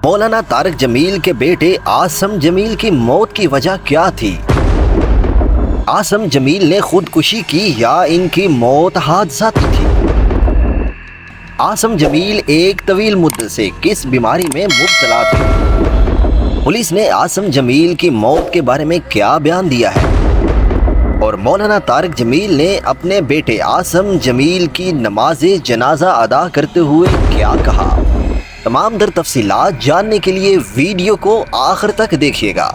مولانا طارق جمیل کے بیٹے عاصم جمیل کی موت کی وجہ کیا تھی؟ عاصم جمیل نے خودکشی کی یا ان کی موت حادثاتی تھی؟ عاصم جمیل ایک طویل مدت سے کس بیماری میں مبتلا تھے؟ پولیس نے عاصم جمیل کی موت کے بارے میں کیا بیان دیا ہے؟ اور مولانا طارق جمیل نے اپنے بیٹے عاصم جمیل کی نماز جنازہ ادا کرتے ہوئے کیا کہا؟ تمام در تفصیلات جاننے کے لیے ویڈیو کو آخر تک دیکھیے گا۔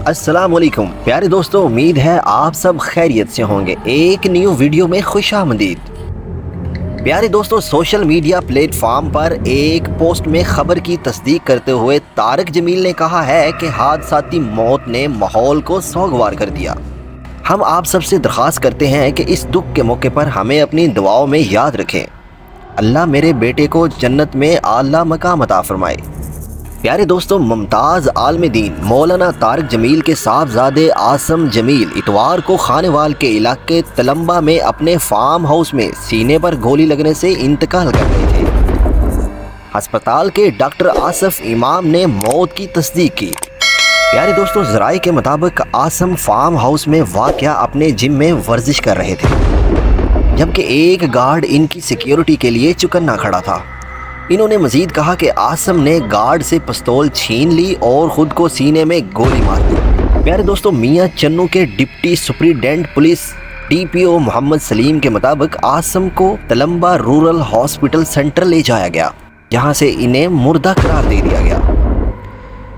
السلام علیکم پیارے دوستو، امید ہے آپ سب خیریت سے ہوں گے۔ ایک نیو ویڈیو میں خوش آمدید۔ پیارے دوستو، سوشل میڈیا پلیٹ فارم پر ایک پوسٹ میں خبر کی تصدیق کرتے ہوئے طارق جمیل نے کہا ہے کہ حادثاتی موت نے ماحول کو سوگوار کر دیا۔ ہم آپ سب سے درخواست کرتے ہیں کہ اس دکھ کے موقع پر ہمیں اپنی دعاؤں میں یاد رکھیں۔ اللہ میرے بیٹے کو جنت میں اعلیٰ مقام عطا فرمائے۔ پیارے دوستو، ممتاز عالم دین مولانا طارق جمیل کے صاحبزادے عاصم جمیل اتوار کو خانوال کے علاقے تلمبہ میں اپنے فارم ہاؤس میں سینے پر گولی لگنے سے انتقال کر گئے تھے۔ ہسپتال کے ڈاکٹر آصف امام نے موت کی تصدیق کی۔ پیارے دوستو، ذرائع کے مطابق عاصم فارم ہاؤس میں واقع اپنے جم میں ورزش کر رہے تھے، جبکہ ایک گارڈ ان کی سیکیورٹی کے لیے چوکنا کھڑا تھا۔ انہوں نے مزید کہا کہ عاصم نے گارڈ سے پستول چھین لی اور خود کو سینے میں گولی مار دی۔ پیارے دوستو، میاں چنو کے ڈپٹی سپریڈنٹ پولیس DPO محمد سلیم کے مطابق عاصم کو تلمبہ رورل ہاسپٹل سینٹر لے جایا گیا، جہاں سے انہیں مردہ قرار دے دیا گیا۔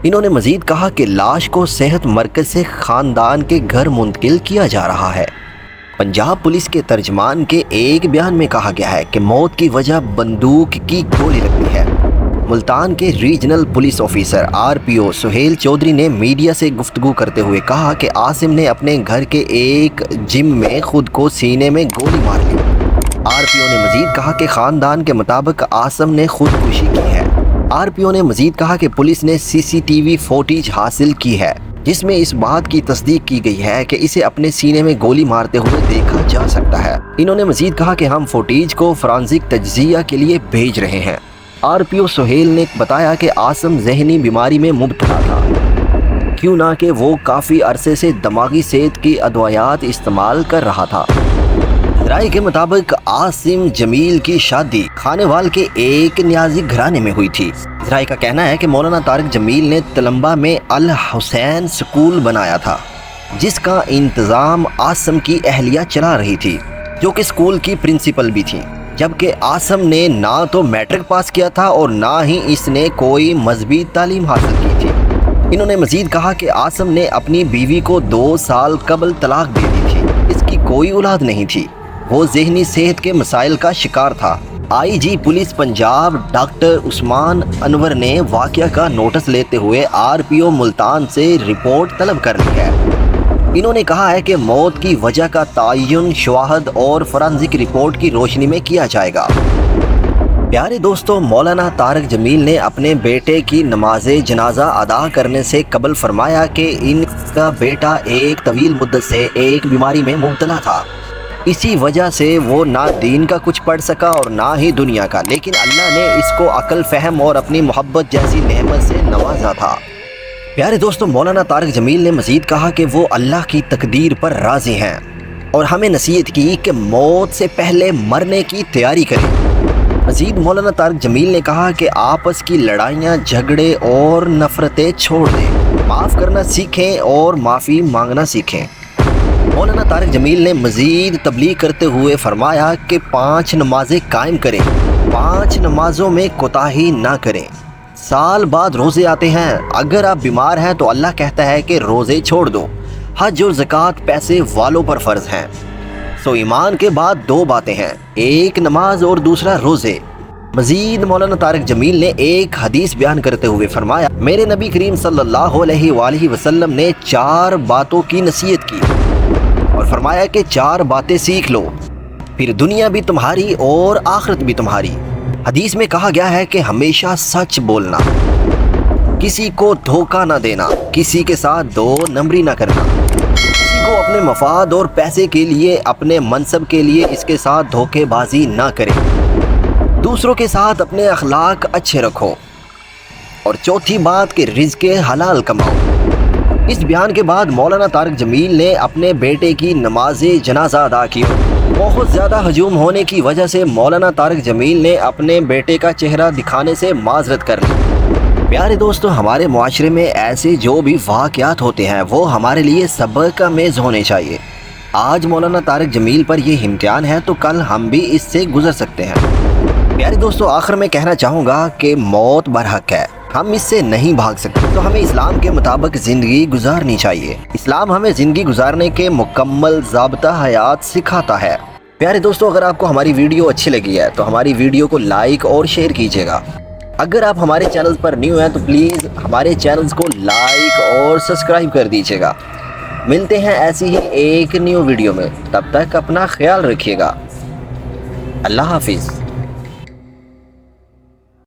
انہوں نے مزید کہا کہ لاش کو صحت مرکز سے خاندان کے گھر منتقل کیا جا رہا ہے۔ پنجاب پولیس کے ترجمان کے ایک بیان میں کہا گیا ہے کہ موت کی وجہ بندوق کی گولی لگنی ہے۔ ملتان کے regional police officer RPO Sohail Chaudhry نے میڈیا سے گفتگو کرتے ہوئے کہا کہ عاصم نے اپنے گھر کے ایک جم میں خود کو سینے میں گولی مار لی۔ RPO نے مزید کہا کہ خاندان کے مطابق عاصم نے خودکشی کی ہے۔ RPO نے مزید کہا کہ پولیس نے CCTV فوٹیج حاصل کی ہے، جس میں اس بات کی تصدیق کی گئی ہے کہ اسے اپنے سینے میں گولی مارتے ہوئے دیکھا جا سکتا ہے۔ انہوں نے مزید کہا کہ ہم فوٹیج کو فرانزک تجزیہ کے لیے بھیج رہے ہیں۔ RPO سہیل نے بتایا کہ عاصم ذہنی بیماری میں مبتلا تھا، کیوں نہ کہ وہ کافی عرصے سے دماغی صحت کی ادویات استعمال کر رہا تھا۔ ذرائع کے مطابق عاصم جمیل کی شادی خانوال کے ایک نیازی گھرانے میں ہوئی تھی۔ ذرائع کا کہنا ہے کہ مولانا طارق جمیل نے تلمبہ میں الحسین سکول بنایا تھا، جس کا انتظام عاصم کی اہلیہ چلا رہی تھی، جو کہ سکول کی پرنسپل بھی تھی، جبکہ عاصم نے نہ تو میٹرک پاس کیا تھا اور نہ ہی اس نے کوئی مذہبی تعلیم حاصل کی تھی۔ انہوں نے مزید کہا کہ عاصم نے اپنی بیوی کو 2 سال قبل طلاق دے دی تھی، اس کی کوئی اولاد نہیں تھی، وہ ذہنی صحت کے مسائل کا شکار تھا۔ IG پولیس پنجاب ڈاکٹر عثمان انور نے واقعہ کا نوٹس لیتے ہوئے RPO ملتان سے رپورٹ طلب کر لی ہے۔ انہوں نے کہا ہے کہ موت کی وجہ کا تعین شواہد اور فرانزک رپورٹ کی روشنی میں کیا جائے گا۔ پیارے دوستو، مولانا طارق جمیل نے اپنے بیٹے کی نماز جنازہ ادا کرنے سے قبل فرمایا کہ ان کا بیٹا ایک طویل مدت سے ایک بیماری میں مبتلا تھا، اسی وجہ سے وہ نہ دین کا کچھ پڑھ سکا اور نہ ہی دنیا کا، لیکن اللہ نے اس کو عقل، فہم اور اپنی محبت جیسی نعمت سے نوازا تھا۔ پیارے دوستو، مولانا طارق جمیل نے مزید کہا کہ وہ اللہ کی تقدیر پر راضی ہیں اور ہمیں نصیحت کی کہ موت سے پہلے مرنے کی تیاری کریں۔ مزید مولانا طارق جمیل نے کہا کہ آپس کی لڑائیاں، جھگڑے اور نفرتیں چھوڑ دیں، معاف کرنا سیکھیں اور معافی مانگنا سیکھیں۔ مولانا طارق جمیل نے مزید تبلیغ کرتے ہوئے فرمایا کہ 5 نمازیں قائم کریں، 5 نمازوں میں کوتاہی نہ کریں۔ سال بعد روزے آتے ہیں، اگر آپ بیمار ہیں تو اللہ کہتا ہے کہ روزے چھوڑ دو۔ حج اور زکوٰۃ پیسے والوں پر فرض ہیں۔ سو ایمان کے بعد 2 باتیں ہیں، ایک نماز اور دوسرا روزے۔ مزید مولانا طارق جمیل نے ایک حدیث بیان کرتے ہوئے فرمایا، میرے نبی کریم صلی اللہ علیہ وآلہ وسلم نے 4 باتوں کی نصیحت کی اور فرمایا کہ 4 باتیں سیکھ لو، پھر دنیا بھی تمہاری اور آخرت بھی تمہاری۔ حدیث میں کہا گیا ہے کہ ہمیشہ سچ بولنا، کسی کو دھوکہ نہ دینا، کسی کے ساتھ 2 نمبری نہ کرنا، کسی کسی کو اپنے مفاد اور پیسے کے لیے، اپنے منصب کے لیے اس کے ساتھ دھوکے بازی نہ کریں۔ دوسروں کے ساتھ اپنے اخلاق اچھے رکھو۔ اور چوتھی بات کہ رزق حلال کماؤ۔ اس بیان کے بعد مولانا طارق جمیل نے اپنے بیٹے کی نماز جنازہ ادا کی۔ بہت زیادہ ہجوم ہونے کی وجہ سے مولانا طارق جمیل نے اپنے بیٹے کا چہرہ دکھانے سے معذرت کر لی۔ پیارے دوستو، ہمارے معاشرے میں ایسے جو بھی واقعات ہوتے ہیں وہ ہمارے لیے سبق آمیز ہونے چاہیے۔ آج مولانا طارق جمیل پر یہ امتحان ہے تو کل ہم بھی اس سے گزر سکتے ہیں۔ پیارے دوستو، آخر میں کہنا چاہوں گا کہ موت برحق ہے، ہم اس سے نہیں بھاگ سکتے، تو ہمیں اسلام کے مطابق زندگی گزارنی چاہیے۔ اسلام ہمیں زندگی گزارنے کے مکمل ضابطہ حیات سکھاتا ہے۔ پیارے دوستو، اگر آپ کو ہماری ویڈیو اچھی لگی ہے تو ہماری ویڈیو کو لائک اور شیئر کیجیے گا۔ اگر آپ ہمارے چینل پر نیو ہیں تو پلیز ہمارے چینلز کو لائک اور سبسکرائب کر دیجیے گا۔ ملتے ہیں ایسی ہی ایک نیو ویڈیو میں، تب تک اپنا خیال رکھیے گا۔ اللہ حافظ۔